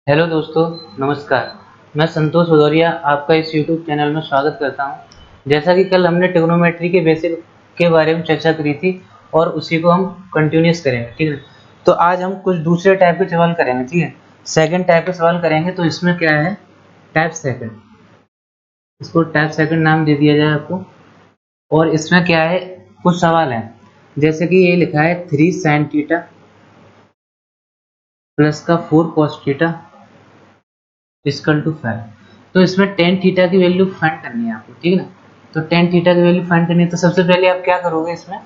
Hello दोस्तों, नमस्कार। मैं संतोष भदौरिया आपका इस यूट्यूब चैनल में स्वागत करता हूं। जैसा कि कल हमने ट्रिग्नोमेट्री के बेसिक के बारे में चर्चा करी थी और उसी को हम कंटिन्यूस करेंगे, ठीक है। तो आज हम कुछ दूसरे टाइप के सवाल करेंगे, ठीक है। सेकंड टाइप के सवाल करेंगे। तो इसमें क्या है, टाइप सेकंड, इसको टाइप सेकंड नाम दे दिया जाए आपको। और इसमें क्या है, कुछ सवाल हैं, जैसे कि ये लिखा है 3 sin थीटा प्लस का 4 cos थीटा इक्वल टू 5। तो इसमें टेन थीटा की वैल्यू फाइंड करनी है आपको, ठीक है ना। तो टेन थीटा की वैल्यू फाइंड करनी है, तो सबसे पहले आप क्या करोगे इसमें।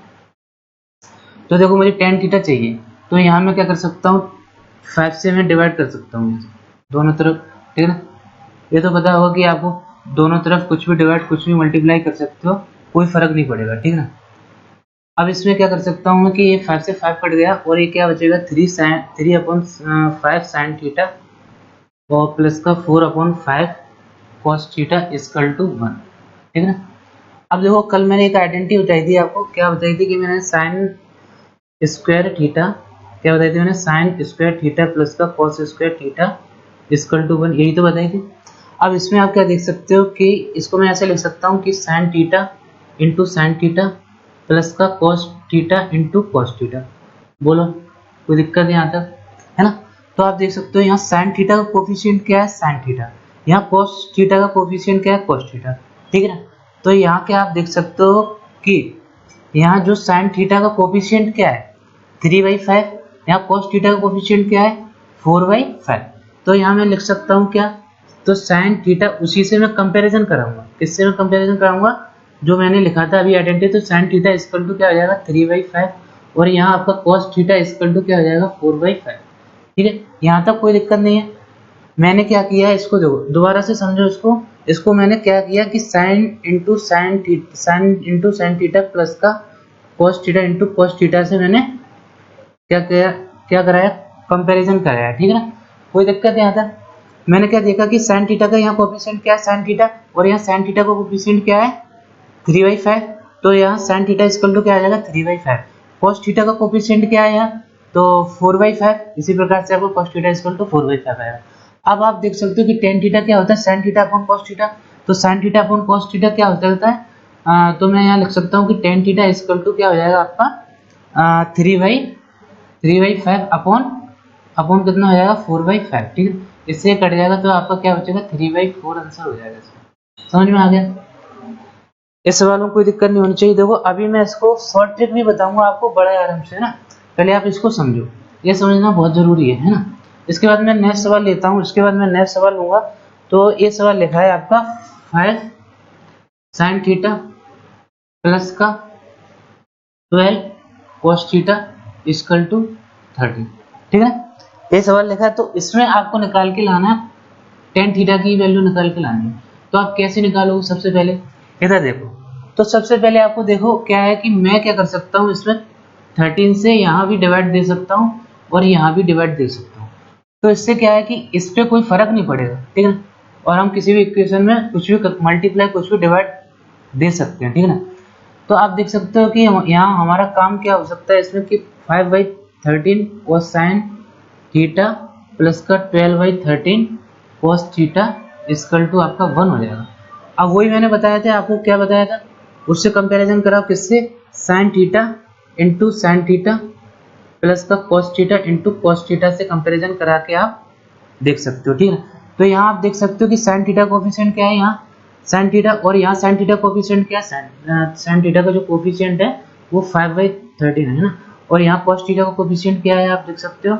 तो देखो, मुझे टेन थीटा चाहिए, तो यहाँ मैं क्या कर सकता हूँ, 5 से मैं डिवाइड कर सकता हूँ दोनों तरफ, ठीक है ना। ये तो पता होगा कि आपको दोनों तरफ कुछ भी डिवाइड कुछ भी मल्टीप्लाई कर सकते हो, कोई फर्क नहीं पड़ेगा, ठीक है ना। अब इसमें क्या कर सकता हूँ मैं कि ये 5 से 5 कट गया और ये क्या बचेगा, 3 साइन थीटा और प्लस का 4/5 cos थीटा इक्वल टू 1, ठीक है ना। अब देखो, कल मैंने एक आइडेंटिटी बताई थी आपको, क्या बताई थी कि मैंने साइन स्क्वायर थीटा, क्या बताई थी मैंने, साइन स्क्वायर थीटा प्लस का cos square theta equal to 1, यही तो बताई थी। अब इसमें आप क्या देख सकते हो कि इसको मैं ऐसे लिख सकता हूँ कि sign theta into sine theta plus का cos theta into cos theta. बोलो, कोई दिक्कत यहाँ तक है ना। तो आप देख सकते हो यहाँ साइन थीटा का कोफिशिएंट क्या है, साइन थीटा। यहाँ cos थीटा का कोफिशिएंट क्या है, cos थीटा, ठीक है ना। तो यहाँ क्या आप देख सकते हो कि यहाँ जो साइन थीटा का कोफिशिएंट क्या है, 3/5। यहाँ cos थीटा का कोफिशिएंट क्या है, 4/5। तो यहाँ मैं लिख सकता हूँ क्या, तो साइन थीटा, उसी से मैं कंपैरिजन कराऊंगा। किससे मैं कंपैरिजन कराऊंगा, जो मैंने लिखा था अभी आइडेंटिटी। तो साइन थीटा इक्वल टू क्या हो जाएगा, 3/5 और यहाँ आपका cos थीटा इक्वल टू क्या हो जाएगा, 4/5, ठीक है। यहाँ तक कोई दिक्कत नहीं है। मैंने क्या किया है, इसको देखो दोबारा से समझो इसको मैंने क्या किया कि साइन थीटा प्लस का cos theta into cos theta से मैंने क्या किया, क्या कराया, कंपैरिजन कराया, ठीक है ना। कोई दिक्कत यहाँ था। मैंने क्या देखा कि साइन थीटा का यहाँ कोफिशिएंट क्या है, साइन थीटा, और यहाँ साइन थीटा का कोफिशिएंट क्या है, 3/5। तो यहाँ साइन थीटा इक्वल टू क्या आ जाएगा, 3/5। cos थीटा का कोफिशिएंट क्या है यहाँ, तो 4/5। इसी प्रकार से आपको cos थीटा इक्वल टू 4/5 आएगा। अब आप देख सकते हो कि टेन थीटा क्या होता है, sine theta upon cos theta. तो sine theta upon cos theta क्या होता है, तो मैं यहाँ लिख सकता हूँ कि टेन थीटा इक्वल टू क्या हो जाएगा आपका 3/5 अपॉन अपॉन कितना हो जाएगा, 4/5, ठीक है। इससे कट जाएगा तो आपका क्या बचेगा, 3/4 आंसर हो जाएगा इसमें। समझ में आ गया। इस सवाल में कोई दिक्कत नहीं होनी चाहिए। देखो, अभी मैं इसको शॉर्ट ट्रिक भी बताऊंगा आपको बड़े आराम से, है ना। पहले आप इसको समझो, ये समझना बहुत जरूरी है ना। इसके बाद मैं नेक्स्ट सवाल लेता हूँ, इसके बाद मैं नेक्स्ट सवाल लूंगा। तो ये सवाल लिखा है आपका 5 साइन थीटा प्लस का 12 cos थीटा इक्वल टू 30, ठीक है। ये सवाल लिखा है, तो इसमें आपको निकाल के लाना है, टेन थीटा की वैल्यू निकाल के लानी है। तो आप कैसे निकालोगे, सबसे पहले इधर देखो। तो सबसे पहले आपको देखो क्या है कि मैं क्या कर सकता हूँ, इसमें 13 से यहाँ भी डिवाइड दे सकता हूँ और यहाँ भी डिवाइड दे सकता हूँ। तो इससे क्या है कि इस पर कोई फर्क नहीं पड़ेगा, ठीक है ना। और हम किसी भी इक्वेशन में कुछ भी मल्टीप्लाई कुछ भी डिवाइड दे सकते हैं, ठीक है ना। तो आप देख सकते हो कि यहाँ हमारा काम क्या हो सकता है इसमें कि 5/13 cos साइन थीटा प्लस का 12/13 cos थीटा इक्वल टू आपका 1 हो जाएगा। अब वही मैंने बताया था आपको, क्या बताया था, उससे कंपैरिजन कराओ, किससे, sign theta into sine theta plus का cos theta into cos theta से कंपैरिजन करा के आप देख सकते हो, ठीक है। तो यहाँ आप देख सकते हो कि साइन थीटा कोफिशिएंट क्या है, यहाँ साइन थीटा, और यहाँ साइन थीटा कोफिशिएंट क्या है, साइन थीटा का जो कोफिशिएंट है वो 5/13 है ना। और यहाँ cos थीटा का कोफिशिएंट क्या है, आप देख सकते हो,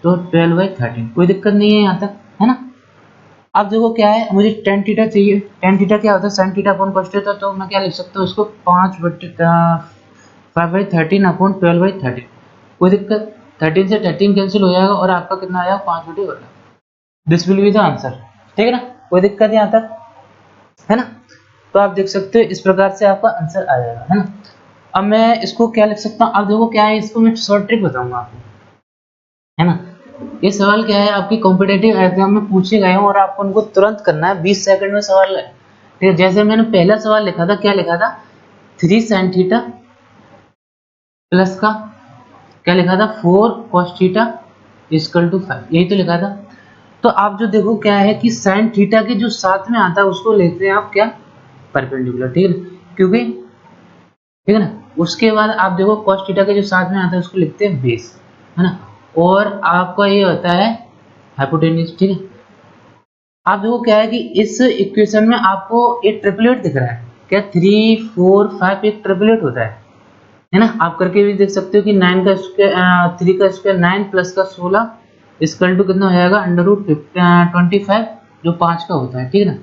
तो 12/13। कोई दिक्कत नहीं है यहाँ तक, है ना। अब देखो क्या है, मुझे टेन थीटा चाहिए। टेन थीटा क्या होता है, sine theta upon cos theta. तो मैं क्या लिख सकता हूँ इसको, 5/13 अपॉन 12/13। कोई दिक्कत, 13 से 13 कैंसिल हो जाएगा और आपका कितना आएगा, 5/12। This will be the answer, ठीक है ना। कोई दिक्कत यहाँ तक, है ना। तो आप देख सकते हो इस प्रकार से आपका आंसर आ जाएगा, है ना। अब मैं इसको क्या लिख सकता हूँ, अब देखो क्या है, इसको मैं शॉर्ट ट्रिक बताऊंगा आपको, है ना। ये सवाल क्या है, आपकी कॉम्पिटेटिव एग्जाम में पूछे गए हैं और आपको उनको तुरंत करना है, 20 सेकंड में सवाल है, ठीक है। जैसे मैंने पहला सवाल लिखा था, क्या लिखा था, 3 साइन थीटा प्लस का क्या लिखा था, 4 cos थीटा इक्वल टू 5, यही तो लिखा था। तो आप जो देखो क्या है कि साइन थीटा के जो साथ में आता है उसको लेते हैं आप क्या, परपेंडिकुलर, ठीक है, क्योंकि ठीक है ना। उसके बाद आप देखो cos थीटा के जो साथ में आता है उसको लिखते हैं बेस, है ना, और आपका ये होता है हाइपोटेन्यूज, ठीक है। आप देखो क्या है कि इस इक्वेशन में आपको एक ट्रिपलेट दिख रहा है, क्या 3 4 5 एक ट्रिपलेट होता है ना। आप करके भी देख सकते हो कि 9 का स्क्वायर 3 का स्क्वायर 9 प्लस का 16 इक्वल टू कितना हो जाएगा, अंडर रूट 25 जो 5 का होता है, ठीक है ना।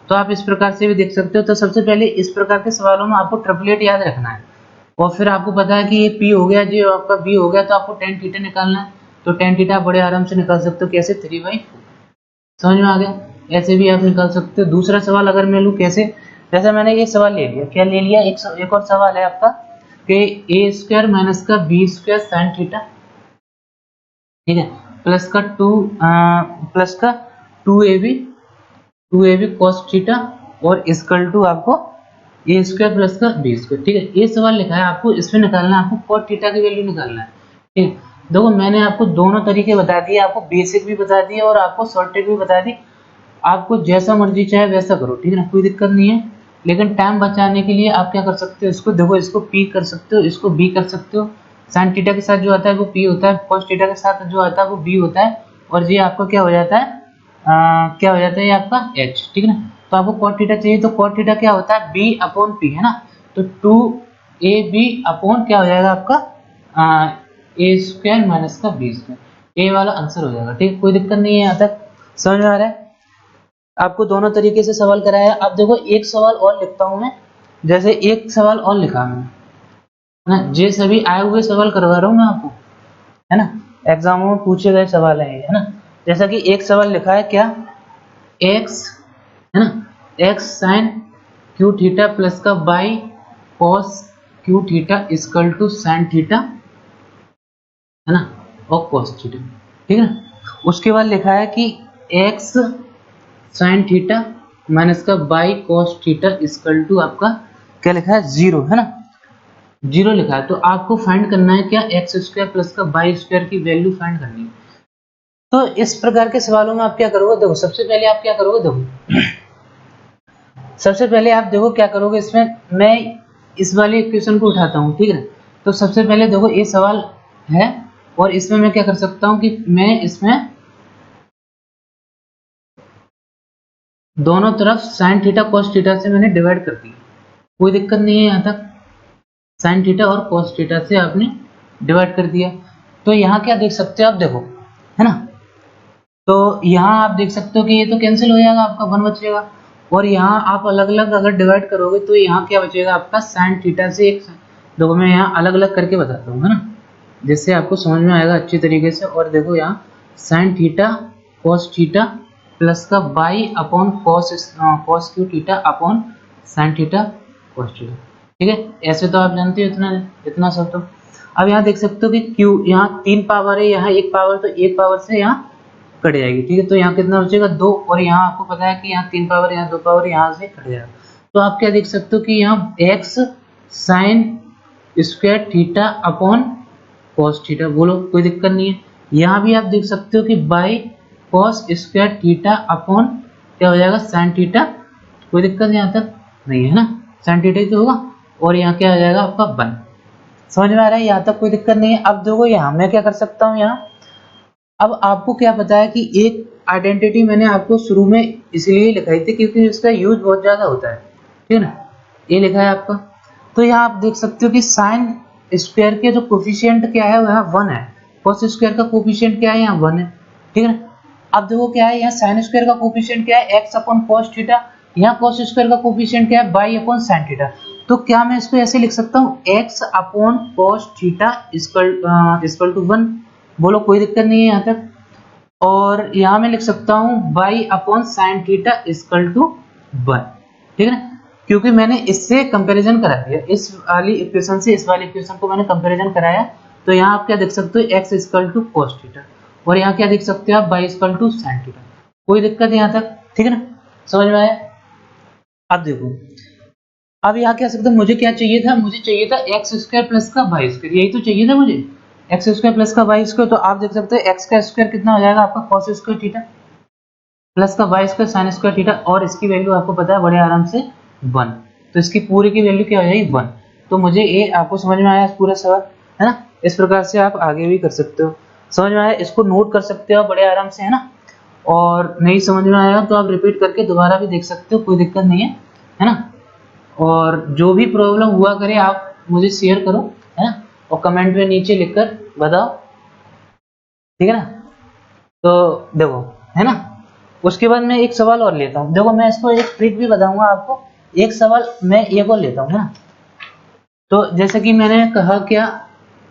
तो आप इस प्रकार से भी देख सकते हो। तो सबसे पहले इस प्रकार के सवालों में आपको ट्रिपलेट याद रखना है, और फिर आपको पता है कि ये P हो गया, जो आपका B हो गया, तो आपको tan थीटा निकालना है। तो tan थीटा बड़े आराम से निकाल सकते हो, कैसे, 3/4। समझ में आ गया, ऐसे भी आप निकाल सकते हो। दूसरा सवाल अगर मैं लूँ कैसे, जैसे मैंने ये सवाल ले लिया, क्या ले लिया, एक और सवाल है आपका कि ए स्क्वायर माइनस का बी स्क्वायर साइन थीटा, ठीक है, प्लस का two A B cos theta और इक्वल टू आपको ए स्क्वायर प्लस का बी स्क्वायर, ठीक है। ये सवाल लिखा है, आपको इसमें निकालना है, आपको कॉट थीटा की वैल्यू निकालना है, ठीक है। देखो मैंने आपको दोनों तरीके बता दिए, आपको बेसिक भी बता दिए और आपको शॉर्ट ट्रिक भी बता दी। आपको जैसा मर्जी चाहे वैसा करो, ठीक है ना, कोई दिक्कत नहीं है। लेकिन टाइम बचाने के लिए आप क्या कर सकते हो, इसको देखो, इसको पी कर सकते हो, इसको बी कर सकते हो। साइन थीटा के साथ जो आता है वो पी होता है, कॉस थीटा के साथ जो आता है वो बी होता है, और ये आपका क्या हो जाता है, क्या हो जाता है, ये आपका एच, ठीक है ना। तो आपको कॉट थीटा चाहिए, तो कॉट थीटा क्या होता है, बी अपॉन पी, है ना। तो 2ab अपॉन क्या हो जाएगा आपका, ए स्क्वायर माइनस का बी स्क्वायर, ए वाला आंसर हो जाएगा, ठीक है, कोई दिक्कत नहीं है, यहाँ तक समझ में आ रहा है। आपको दोनों तरीके से सवाल कराया। अब देखो एक सवाल और लिखता हूं मैं, जैसे एक सवाल और लिखा मैंने, है ना, ये सभी आए हुए सवाल करवा रहा हूँ मैं आपको, है ना, एग्जामों में पूछे गए सवाल है ये, है ना। जैसा कि एक सवाल लिखा है क्या, एक्स, है ना, x sine cube theta plus का by cos cube theta equal to sine theta, है ना, और कॉस थीटा, ठीक है ना। उसके बाद लिखा है कि एक्स साइन थीटा माइनस का by cos theta equal to आपका क्या लिखा है, 0, है ना, 0 लिखा है। तो आपको फाइंड करना है क्या, एक्स स्क्वायर प्लस का बाई स्क्वायर की वैल्यू फाइंड करनी है। तो इस प्रकार के सवालों में आप क्या करोगे, देखो सबसे पहले आप क्या करोगे, देखो सबसे पहले आप देखो क्या करोगे, इसमें मैं इस वाले इक्वेशन को उठाता हूँ, ठीक है। तो सबसे पहले देखो ये सवाल है, और इसमें मैं क्या कर सकता हूँ कि मैं इसमें दोनों तरफ साइन थीटा कॉस थीटा से मैंने डिवाइड कर दिया, कोई दिक्कत नहीं है यहाँ तक। साइन थीटा और कॉस थीटा से आपने डिवाइड कर दिया, तो यहाँ क्या देख सकते हो आप, देखो, है ना, तो यहाँ आप देख सकते हो कि ये तो कैंसिल हो जाएगा, आपका 1 बचेगा, और यहाँ आप अलग अलग अगर डिवाइड करोगे तो यहाँ क्या बचेगा आपका, साइन थीटा से एक, देखो मैं यहाँ अलग अलग करके बताता हूँ, है ना, जिससे आपको समझ में आएगा अच्छी तरीके से। और देखो यहाँ sine theta cos theta plus का by upon cos cube theta upon sine theta cos theta, ठीक है। ऐसे तो आप जानते हो इतना इतना सब। तो अब यहाँ देख सकते हो कि क्यू यहाँ 3 पावर है, यहाँ 1 पावर, तो 1 पावर से यहाँ कट जाएगी, ठीक है। तो यहाँ कितना बचेगा, 2, और यहाँ आपको पता है कि यहाँ 3 पावर, यहाँ 2 पावर, यहाँ से कट जाएगा। तो आप क्या देख सकते हो कि यहाँ x sign square theta upon cos theta, बोलो कोई दिक्कत नहीं है। यहाँ भी आप देख सकते हो कि by cos square theta upon क्या हो जाएगा, साइन थीटा, कोई दिक्कत यहाँ तक नहीं है ना, साइन थीटा ही तो होगा, और यहाँ क्या हो जाएगा आपका 1। समझ में आ रहा है, यहाँ तक कोई दिक्कत नहीं है। अब देखो यहाँ मैं क्या कर सकता हूँ, यहाँ अब आपको क्या पता है कि एक आइडेंटिटी मैंने आपको शुरू में इसलिए लिखाई थी क्योंकि इसका यूज बहुत ज्यादा होता है, ठीक है ना, ये लिखा है आपका। तो यहाँ आप देख सकते हो कि साइन स्क्वायर के जो कोफिशिएंट क्या है वह 1 है, कॉस स्क्वायर का कोफिशिएंट क्या है, यहाँ 1 है, ठीक है ना। अब देखो क्या है, यहाँ साइन स्क्वायर का कोफिशिएंट क्या है, एक्स अपॉन कॉस थीटा, यहाँ कॉस स्क्वायर का कोफिशिएंट क्या है, बाई अपॉन साइन थीटा। तो क्या मैं इसको ऐसे लिख सकता हूँ, X upon cos theta equal to 1, बोलो कोई दिक्कत नहीं है यहाँ तक। और यहाँ मैं लिख सकता हूँ Y upon sine theta equal to 1, ठीक है ना, क्योंकि मैंने इससे कंपैरिजन करा दिया, इस वाली इक्वेशन से इस वाली इक्वेशन को मैंने कंपैरिजन कराया। तो यहाँ आप क्या देख सकते हो, X equal to cos theta, और यहाँ क्या देख सकते हो आप, Y equal to sine theta, कोई दिक्कत है यहाँ तक, ठीक है ना, समझ में आया। अब देखो, अब यहाँ क्या सकते, मुझे क्या चाहिए था, मुझे चाहिए था एक्स स्क्वायर प्लस का वाई स्क्वायर, यही तो चाहिए था मुझे, एक्स स्क्वायर प्लस का वाई स्क्वायर। तो आप देख सकते हो एक्स का स्क्वायर कितना हो जाएगा आपका, कॉस स्क्वायर थीटा, प्लस का Y square sine square theta, और इसकी वैल्यू आपको पता है बड़े आराम से 1, तो इसकी पूरी की वैल्यू क्या हो जाएगी 1। तो मुझे ये आपको समझ में आया पूरा सवाल, है ना। इस प्रकार से आप आगे भी कर सकते हो, समझ में आया, इसको नोट कर सकते हो बड़े आराम से, है ना। और नहीं समझ में आया तो आप रिपीट करके दोबारा भी देख सकते हो, कोई दिक्कत नहीं है ना। और जो भी प्रॉब्लम हुआ करे आप मुझे शेयर करो, है ना, और कमेंट में नीचे लिखकर बताओ, ठीक है ना। तो देखो, है ना, उसके बाद मैं एक सवाल और लेता हूँ। देखो मैं इसको एक ट्रिक भी बताऊंगा आपको, एक सवाल मैं एक और लेता हूँ, है ना। तो जैसे कि मैंने कहा क्या,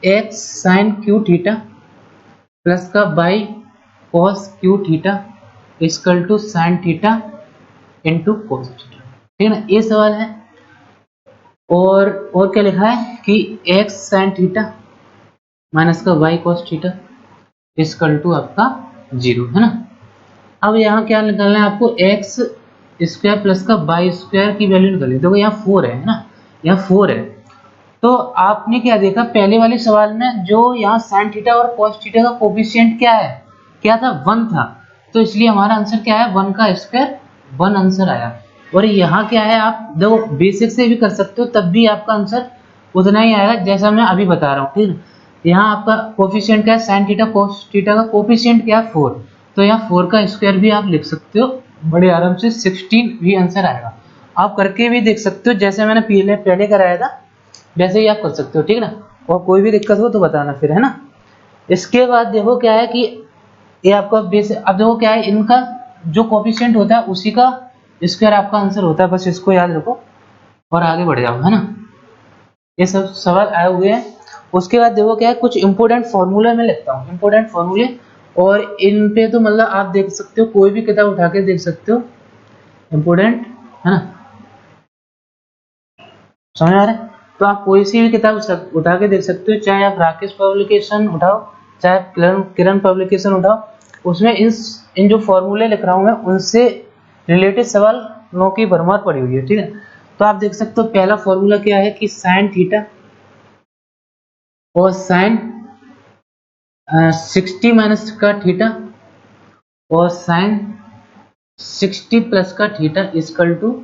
x sine cube theta plus का by cos cube theta equal to sine theta into cos theta, ठीक है ना, ये सवाल है। और क्या लिखा है कि एक्स साइन थीटा माइनस का Y cos theta equal to आपका 0, है ना। अब यहाँ क्या निकालना है आपको, एक्स स्क्वायर प्लस का बाई स्क्वायर की वैल्यू निकालनी है। देखो यहाँ 4 है ना, यहाँ 4 है। तो आपने क्या देखा पहले वाले सवाल में, जो यहाँ साइन थीटा और कॉस थीटा का कोफिशिएंट क्या है, क्या था, 1 था। तो इसलिए हमारा आंसर क्या है, 1 का स्क्वायर 1 आंसर आया। और यहाँ क्या है, आप देखो बेसिक से भी कर सकते हो, तब भी आपका आंसर उतना ही आएगा जैसा मैं अभी बता रहा हूँ, ठीक है। यहाँ आपका कोफिशिएंट क्या है, साइन थीटा कॉस थीटा का कोफिशिएंट क्या है, 4। तो यहाँ 4 का स्क्वायर भी आप लिख सकते हो बड़े आराम से, 16 भी आंसर आएगा। आप करके भी देख सकते हो, जैसे मैंने पहले कराया था वैसे ही आप कर सकते हो, ठीक है ना। और कोई भी दिक्कत हो तो बताना फिर, है ना। इसके बाद देखो क्या है कि ये आपका बेस, अब देखो क्या है, इनका जो कोफिशिएंट होता है उसी का स्क्वायर आपका आंसर होता है, बस इसको याद रखो और आगे बढ़ जाओ, है ना। ये सब सवाल आए हुए हैं। उसके बाद देखो क्या है, कुछ इंपोर्टेंट फॉर्मूला में लिखता हूँ, इंपोर्टेंट फॉर्मूले, और इन पे तो मतलब आप देख सकते हो, कोई भी किताब उठा के देख सकते हो, इंपोर्टेंट, है ना, समझ आ रहा है। तो आप कोई सी भी किताब उठा के देख सकते हो, चाहे आप राकेश पब्लिकेशन उठाओ, चाहे किरण पब्लिकेशन उठाओ, उसमें इन जो फॉर्मूले लिख रहा हूँ मैं, उनसे रिलेटेड सवालों की भरमार पड़ी हुई है, ठीक है। तो आप देख सकते हो पहला फॉर्मूला क्या है कि साइन थीटा और साइन 60 माइनस का थीटा और साइन 60 प्लस का थीटा इक्वल टू,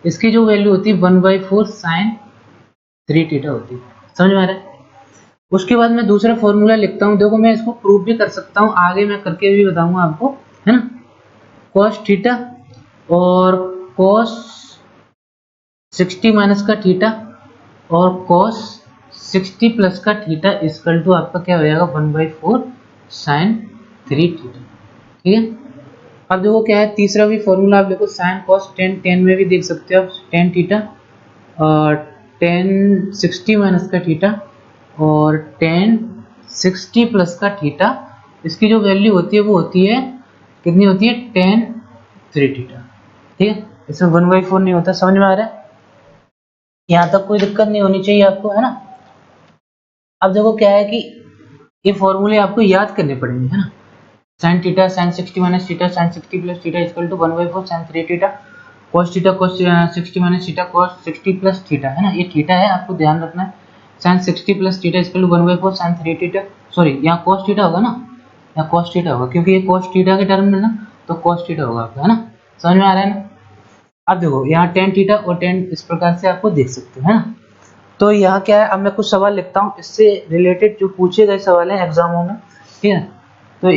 इसकी जो वैल्यू होती है 1/4 साइन 3 थीटा होती है, समझ में आ रहा है। उसके बाद मैं दूसरा फॉर्मूला लिखता हूँ, देखो मैं इसको प्रूव भी कर सकता हूँ, आगे मैं करके भी बताऊंगा आपको, है ना। कॉस थीटा और कॉस 60 माइनस का थीटा और कॉस 60 प्लस का थीटा इक्वल टू आपका क्या हो जाएगा, 1/4 साइन 3 थीटा, ठीक है। अब देखो क्या है, तीसरा भी फॉर्मूला आप देखो, साइन कॉस 10 में भी देख सकते हो आप, 10 थीटा और 10 60 माइनस का थीटा और 10 60 प्लस का थीटा, इसकी जो वैल्यू होती है वो होती है, कितनी होती है, 10 3 थीटा, ठीक है। इसमें 1/4 नहीं होता, समझ में आ रहा है। यहाँ तक कोई दिक्कत नहीं होनी चाहिए आपको, है ना। अब देखो क्या है कि ये फॉर्मूले आपको याद करने पड़ेंगे, है ना। Sine theta sine 60 minus theta sine 60 plus theta equal to 1/4 sine 3 theta, cos theta cos 60 minus theta cos 60 plus theta, है ना, ये थीटा है, आपको ध्यान रखना है। Sine 60 plus theta equal to 1/4 sine 3 theta, sorry यहाँ cos थीटा होगा ना, यहाँ cos थीटा होगा, क्योंकि ये cos थीटा के टर्म में ना, तो cos थीटा होगा आपका, है ना, समझ में आ रहा है ना। अब देखो यहाँ tan थीटा और tan इस प्रकार से आपको देख सकते हो, है ना। तो यहाँ क्या है, अब मैं कुछ सवाल लिखता हूँ, इससे रिलेटेड जो पूछे गए सवाल हैं एग्जामों में, ठीक है। तो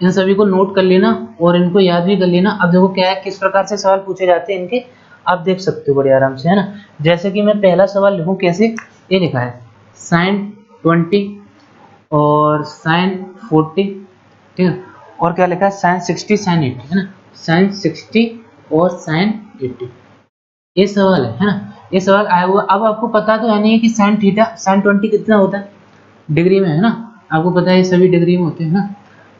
इन सभी को नोट कर लेना और इनको याद भी कर लेना। अब देखो क्या है, किस प्रकार से सवाल पूछे जाते हैं इनके, आप देख सकते हो बड़े आराम से, है ना। जैसे कि मैं पहला सवाल लिखूं कैसे, ये लिखा है साइन 20 और साइन 40, ठीक है, और क्या लिखा है साइन 60 साइन 80, है ना, साइन 60 और साइन 80, ये सवाल है ना। ये सवाल आया हुआ, अब आपको पता तो है नहीं कि साइन थीटा साइन 20 कितना होता है डिग्री में, है ना, आपको पता है ये सभी डिग्री में होते हैं ना।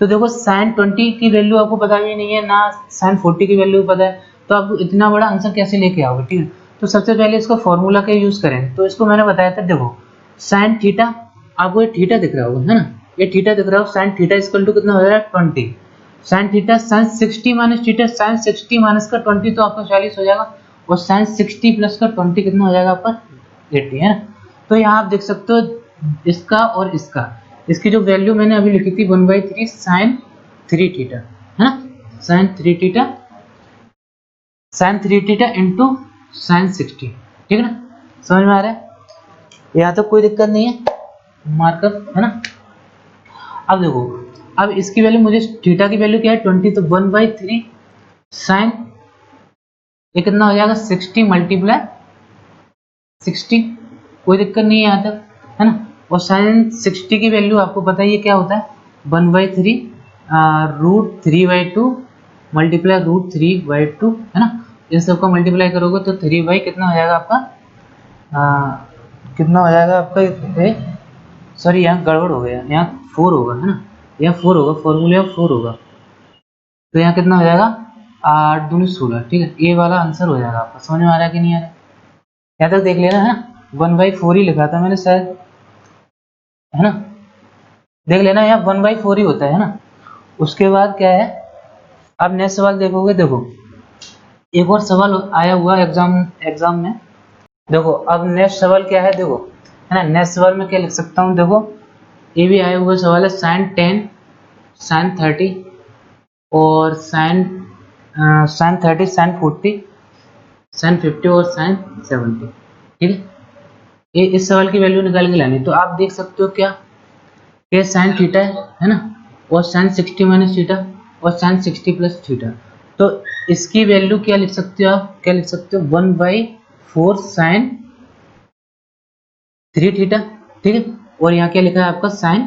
तो देखो साइन 20 की वैल्यू आपको पता भी नहीं है ना, साइन 40 की वैल्यू पता है, तो आप इतना बड़ा आंसर कैसे लेके आओगे, ठीक है। तो सबसे पहले इसको फॉर्मूला का यूज करें, तो इसको मैंने बताया था, देखो साइन थीटा, आपको ये थीटा दिख रहा होगा, है ना, ये थीटा दिख रहा हो, साइन थीटा इक्वल टू कितना हो जाएगा 20, sign theta sine 60 minus theta sine 60 minus का 20 तो आपका 40 हो जाएगा, और साइन 60 प्लस का 20 कितना हो जाएगा आपका 80, है ना। तो यहाँ आप देख सकते हो इसका और इसका, इसकी जो वैल्यू मैंने अभी लिखी थी 1/3 साइन 3 थीटा, है ना, साइन 3 थीटा इंटू साइन 60, ठीक है ना, समझ में आ रहा है, यहाँ तक कोई दिक्कत नहीं है, मार्कअप है ना। अब देखो, अब इसकी वैल्यू मुझे थीटा की वैल्यू क्या है 20, तो 1/3 साइन ये कितना हो जाएगा 60 मल्टीप्लाई 60, कोई दिक्कत नहीं है यहाँ तक, है ना। और साइन 60 की वैल्यू आपको पता ही है क्या होता है 1/3 √3/2 मल्टीप्लाई √3/2, है ना। इन सबको मल्टीप्लाई करोगे तो 3 कितना हो जाएगा आपका, कितना हो जाएगा आपका, सॉरी यहाँ गड़बड़ हो गया, यहाँ 4 होगा, है ना, यहाँ 4 होगा, फॉर्मूले में 4 होगा, तो यहाँ कितना हो जाएगा 8 दूनी 16, ठीक है, ये वाला आंसर हो जाएगा आपका। समझ में आ रहा है कि नहीं आ रहा है, यहाँ तक देख लेना, है ना, 1/4 ही लिखा था मैंने शायद, है ना, देख लेना यहाँ 1/4 ही होता है ना। उसके बाद क्या है, अब नेक्स्ट सवाल देखोगे, देखो एक और सवाल आया हुआ एग्जाम में, देखो अब नेक्स्ट सवाल क्या है, देखो है ना, नेक्स्ट सवाल में क्या लिख सकता हूँ, देखो ये भी आया हुआ सवाल है साइन 10 साइन 30 और साइन 30 साइन 40 साइन 50 और साइन 70, ठीक है, ये इस सवाल की वैल्यू निकाल के लानी। तो आप देख सकते हो क्या ये साइन थीटा है ना, और साइन 60 माइनस थीटा और साइन 60 प्लस थीटा, तो इसकी वैल्यू क्या लिख सकते हो आप, क्या लिख सकते हो 1/4 साइन 3 थीटा, ठीक है, और यहाँ क्या लिखा है आपका साइन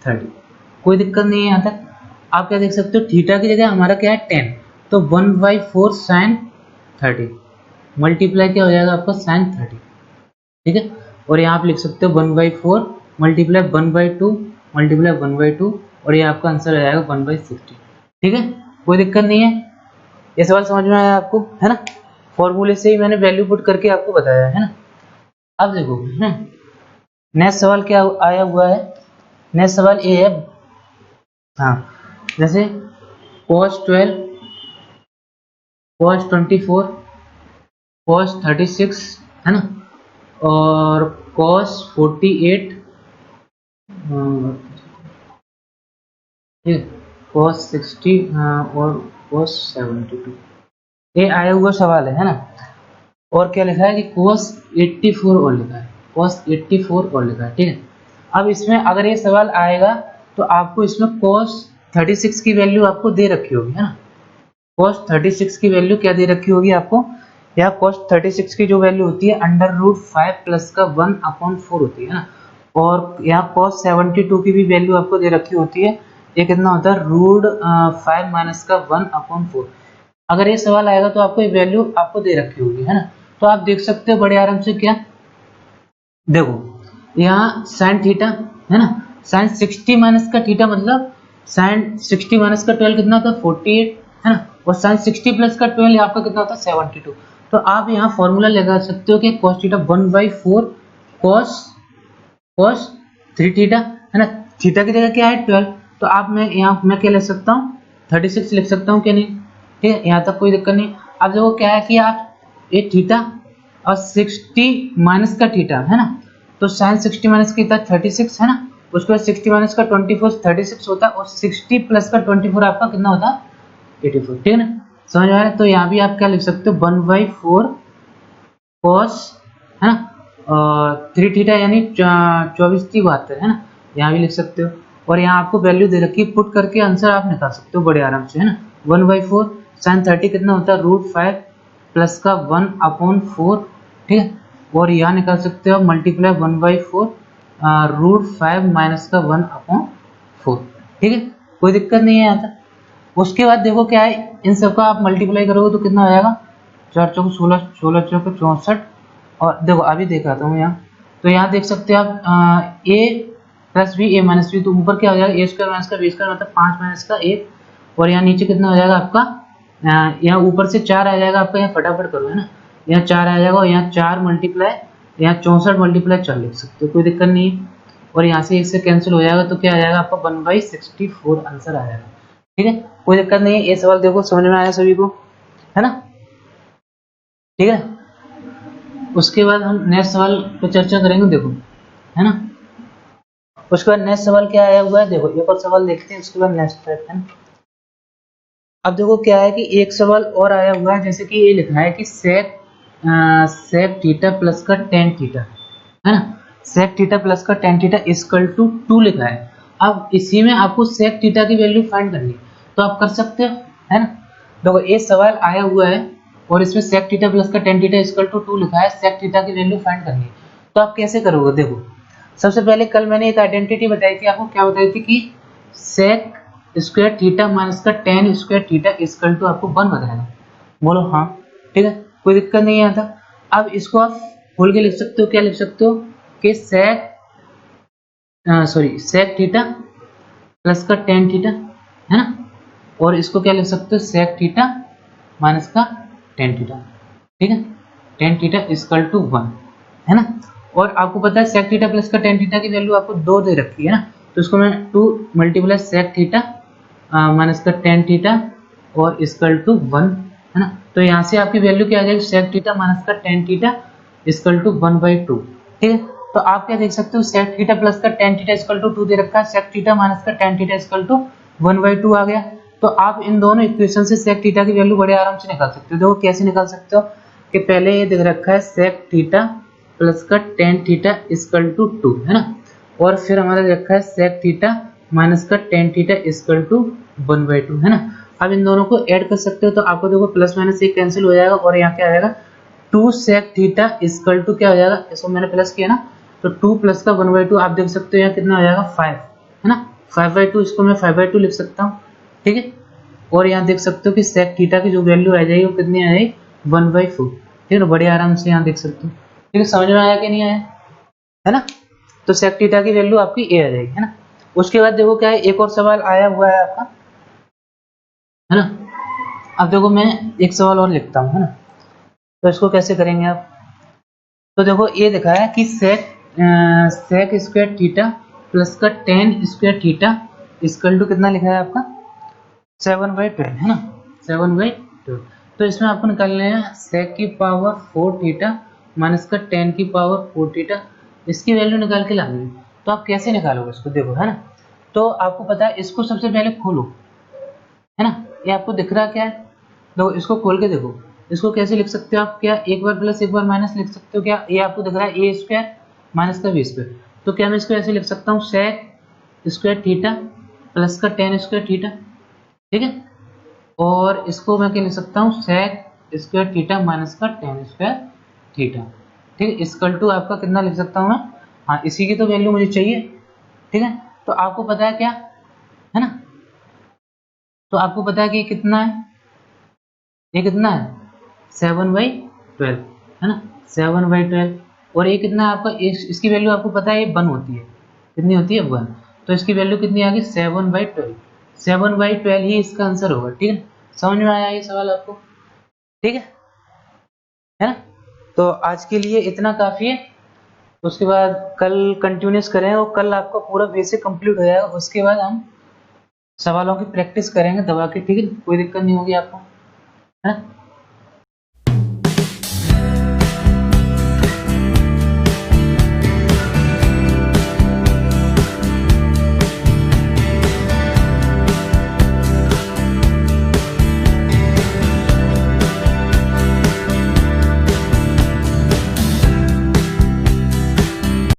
30, कोई दिक्कत नहीं है यहाँ तक। आप क्या देख सकते हो थीटा की जगह हमारा क्या है 10, तो 1/4 साइन 30 मल्टीप्लाई क्या हो जाएगा आपका साइन 30, ठीक है, और यहाँ आप लिख सकते हो 1/4 मल्टीप्लाई 1/2 मल्टीप्लाई 1/2, और ये आपका आंसर आ जाएगा 1/60, ठीक है, कोई दिक्कत नहीं है। ये सवाल समझ में आया आपको, है ना, फॉर्मूले से ही मैंने वैल्यू पुट करके आपको बताया है ना। अब देखो नेक्स्ट सवाल क्या आया हुआ है, नेक्स्ट सवाल ये है, हाँ जैसे cos 12 cos 24 cos 36, है ना, और cos 48 cos 60 और cos 72, ये आया हुआ सवाल है ना। और क्या लिखा है कि cos 84 और लिखा है, cos 84 और लिखा है, ठीक है। अब इसमें अगर ये सवाल आएगा तो आपको इसमें cos 36 की वैल्यू आपको दे रखी होगी, है ना, cos 36 की वैल्यू क्या दे रखी होगी आपको, या cos 36 की जो वैल्यू होती है √5 प्लस का 1/4 होती है ना, और यहाँ cos 72 की भी वैल्यू आपको दे रखी होती है, ये कितना होता है √5 माइनस का 1/4। अगर ये सवाल आएगा तो आपको ये वैल्यू आपको दे रखी होगी, है ना, तो आप देख सकते हो बड़े आराम से, क्या देखो यहाँ साइन थीटा है ना, साइन 60 माइनस का थीटा मतलब साइन 60 माइनस का 12 कितना होता है 48, है ना, और साइन 60 प्लस का 12 आपका कितना होता है 72, तो आप यहाँ फॉर्मूला लगा सकते हो कि cos थीटा 1/4 cos 3 थीटा, है ना, थीटा की जगह क्या है 12, तो आप मैं क्या लिख सकता हूँ 36 लिख सकता हूँ, क्या नहीं, ठीक है, यहाँ तक कोई दिक्कत नहीं। अब देखो क्या है कि आप ये थीटा और 60 माइनस का थीटा, है ना, तो साइन 60 माइनस का 36, है ना, उसके बाद 60 माइनस का 24 36 होता है, और 60 प्लस का 24 आपका कितना होता है 84, ठीक है ना, समझ में आ रहा है। तो यहाँ भी आप क्या लिख सकते हो 1/4 cos, है ना, 3 थीटा यानी 24 72, है ना, यहाँ भी लिख सकते हो, और यहाँ आपको वैल्यू दे रखी है, पुट करके आंसर आप निकाल सकते हो बड़े आराम से, है ना। 1/4 साइन 30 कितना होता है √5 प्लस का 1/4, ठीक है, और यहाँ निकाल सकते हो आप मल्टीप्लाई 1/4 √5 माइनस का 1/4, ठीक है, कोई दिक्कत नहीं है यहाँ तक। उसके बाद देखो क्या है, इन सबका आप मल्टीप्लाई करोगे तो कितना हो जाएगा 4 चौक 16 16 चौक 64, और देखो अभी देख रहा हूँ यहाँ, तो यहाँ देख सकते हो आप a plus B a minus B, तो ऊपर क्या हो जाएगा a² माइनस का b² मतलब 5 माइनस का 1, और यहाँ नीचे कितना हो जाएगा आपका, यहाँ ऊपर से 4 आ जाएगा आपका, यहाँ फटाफट करो, है ना, यहाँ 4 आ जाएगा, और यहाँ 4 मल्टीप्लाई यहाँ 64 मल्टीप्लाई 4 लिख सकते हो, कोई दिक्कत नहीं है, और यहाँ से इससे कैंसिल हो जाएगा, तो क्या आ जाएगा आपका 1/64 आंसर आ जाएगा, ठीक है, कोई दिक्कत नहीं है। ये सवाल देखो समझ में आया सभी को, है ना, ठीक है। उसके बाद हम नेक्स्ट सवाल पर चर्चा करेंगे, देखो, है ना, उसके बाद नेक्स्ट सवाल क्या आया हुआ है, देखो एक और सवाल देखते हैं, उसके बाद नेक्स्ट है ना। अब देखो क्या है कि एक सवाल और आया हुआ है, जैसे कि ये लिखा है कि सेक थीटा प्लस का टेन थीटा, है ना, सेक थीटा प्लस का टेन थीटा इक्वल टू 2 लिखा है। अब इसी में आपको सेक थीटा की वैल्यू फाइंड करनी है, तो आप कर सकते हो, है ना। देखो ये सवाल आया हुआ है और इसमें सेक थीटा प्लस का टेन थीटा इक्वल टू 2 लिखा है, सेक थीटा की वैल्यू फाइंड करनी है। तो आप कैसे करोगे, देखो सबसे पहले कल मैंने एक आइडेंटिटी बताई थी आपको, क्या बताई थी कि सेक स्क्वायर थीटा माइनस का tan square theta equal to आपको 1 बताया। बोलो हाँ, ठीक है, कोई दिक्कत नहीं आता। अब इसको आप खोल के लिख सकते हो, क्या लिख सकते हो कि सेक थीटा प्लस का टेन थीटा, है ना, और इसको क्या लिख सकते हो सेक थीटा माइनस का टेन थीटा, ठीक है, टेन थीटा इक्वल टू 1, है ना। और आपको पता है सेक थीटा प्लस का टेन थीटा की वैल्यू आपको 2 दे रखी है ना, तो इसको मैं 2 मल्टीप्लाई सेक थीटा माइनस का टेन थीटा और इक्वल टू 1, है ना। तो यहाँ से आपकी वैल्यू क्या आ जाएगी, सेक थीटा माइनस का टेन थीटा इक्वल टू 1/2, ठीक है। तो आप क्या देख सकते हो, सेक थीटा प्लस का टेन थीटा इक्वल टू 2 दे रखा है, सेक थीटा माइनस का टेन थीटा इक्वल टू 1/2 आ गया। तो आप इन दोनों इक्वेशन से सेक थीटा की वैल्यू बड़े आराम से निकाल सकते हो। देखो कैसे निकाल सकते हो कि पहले ये देख रखा है सेक थीटा प्लस का टेन थीटा इक्वल टू 2, है ना, और फिर हमारा रखा है सेक थीटा माइनस का टेन थीटा इक्वल टू 1/2, है ना। अब इन दोनों को ऐड कर सकते हो, तो आपको देखो प्लस माइनस एक कैंसिल हो जाएगा और यहाँ क्या आ जाएगा 2 सेक थीटा इक्वल टू क्या हो जाएगा, इसको मैंने प्लस किया ना, तो 2 प्लस का 1/2 आप देख सकते हो यहाँ कितना हो जाएगा 5, है ना, 5/2, इसको मैं 5/2 लिख सकता हूँ, ठीक है। और यहाँ देख सकते हो कि सेक थीटा की जो वैल्यू आ जाएगी वो कितनी आ जाएगी 1/4, ठीक है ना, बड़े आराम से यहाँ देख सकते हो, ठीक है। समझ में आया कि नहीं आया, है ना। तो सेक थीटा की वैल्यू आपकी ए आ जाएगी, है ना। उसके बाद देखो क्या है, एक और सवाल आया हुआ है आपका, है ना। अब देखो मैं एक सवाल और लिखता हूँ, है ना, तो इसको कैसे करेंगे आप, तो देखो ये दिखा है कि सेक स्क्वायर थीटा प्लस का tan square theta equal to कितना लिखा है आपका 7/12, है ना, 7/12। तो इसमें आपको निकालना है सेक की पावर 4 थीटा माइनस का टेन की पावर 4 थीटा, इसकी वैल्यू निकाल के लानी है। तो आप कैसे निकालोगे इसको, देखो, है ना, तो आपको पता है इसको सबसे पहले खोलो, है ना, ये आपको दिख रहा क्या है, देखो इसको खोल के देखो, इसको कैसे लिख सकते हो आप, क्या एक बार प्लस एक बार माइनस लिख सकते हो क्या, ये आपको दिख रहा है ए स्क्वायर माइनस का बी स्क्वायर, तो क्या मैं इसको ऐसे लिख सकता हूँ सेक स्क्वायर थीटा प्लस का टेन स्क्वायर थीटा, ठीक है, और इसको मैं क्या लिख सकता हूँ सेक स्क्वायर थीटा माइनस का टेन स्क्वायर थीटा, ठीक है, इक्वल टू आपका कितना लिख सकता हूँ मैं, हाँ इसी की तो वैल्यू मुझे चाहिए, ठीक है। तो आपको पता है क्या, है ना, तो आपको पता है कि कितना है, ये कितना है 7/12, है ना, 7/12, और ये कितना है आपका, इसकी वैल्यू आपको पता है ये 1 होती है, कितनी होती है 1, तो इसकी वैल्यू कितनी आ गई 7/12, 7/12 ही इसका आंसर होगा, ठीक है। समझ में आया ये सवाल आपको, ठीक है ना। तो आज के लिए इतना काफी है, उसके बाद कल कंटिन्यूस करें और कल आपका पूरा बेसिक कंप्लीट हो जाएगा, उसके बाद हम सवालों की प्रैक्टिस करेंगे दबा के, ठीक है, कोई दिक्कत नहीं होगी आपको, है ना।